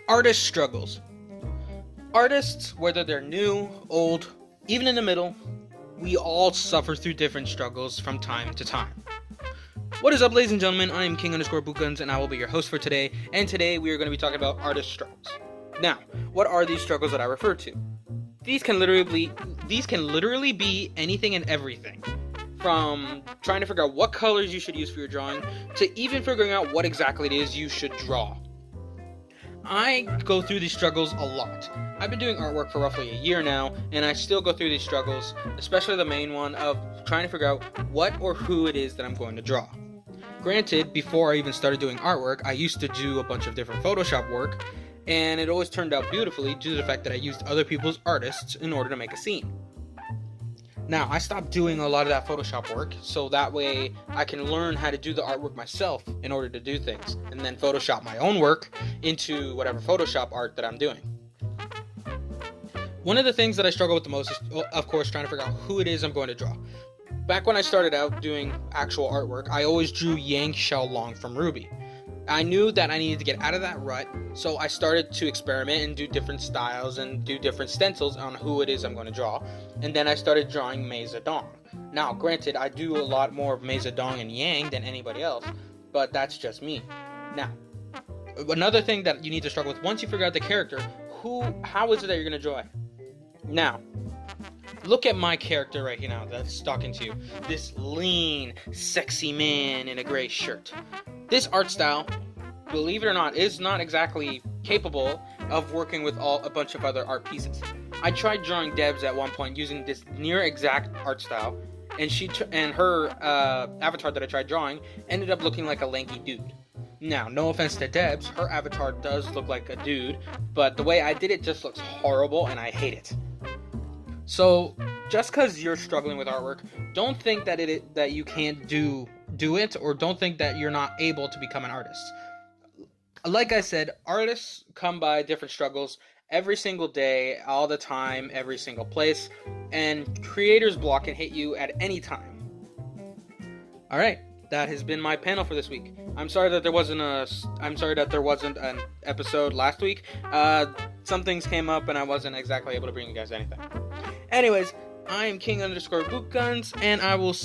Artist struggles. Artists, whether they're new, old, even in the middle, we all suffer through different struggles from time to time. What is up, ladies and gentlemen? I am King_Bootguns, and I will be your host for today. And today we are going to be talking about artist struggles. Now, what are these struggles that I refer to? These can literally be anything and everything. From trying to figure out what colors you should use for your drawing, to even figuring out what exactly it is you should draw. I go through these struggles a lot. I've been doing artwork for roughly a year now, and I still go through these struggles, especially the main one of trying to figure out what or who it is that I'm going to draw. Granted, before I even started doing artwork, I used to do a bunch of different Photoshop work, and it always turned out beautifully due to the fact that I used other people's artists in order to make a scene. Now, I stopped doing a lot of that Photoshop work, so that way I can learn how to do the artwork myself in order to do things, and then Photoshop my own work into whatever Photoshop art that I'm doing. One of the things that I struggle with the most is, of course, trying to figure out who it is I'm going to draw. Back when I started out doing actual artwork, I always drew Yang Xiaolong from Ruby. I knew that I needed to get out of that rut, so I started to experiment and do different styles and do different stencils on who it is I'm going to draw, and then I started drawing Mei Zedong. Now, granted, I do a lot more of Mei Zedong and Yang than anybody else, but that's just me. Now, another thing that you need to struggle with, once you figure out the character, how is it that you're going to draw it? Now, look at my character right here now that's talking to you. This lean, sexy man in a gray shirt. This art style, believe it or not, is not exactly capable of working with a bunch of other art pieces. I tried drawing Debs at one point using this near exact art style, and her avatar that I tried drawing ended up looking like a lanky dude. Now, no offense to Debs, her avatar does look like a dude, but the way I did it just looks horrible and I hate it. So, just because you're struggling with artwork, don't think that you can't do it, or don't think that you're not able to become an artist. Like I said, artists come by different struggles every single day, all the time, every single place, and creator's block can hit you at any time. Alright, that has been my panel for this week. I'm sorry that there wasn't an episode last week. Some things came up and I wasn't exactly able to bring you guys anything. Anyways, I am King_Bootguns, and I will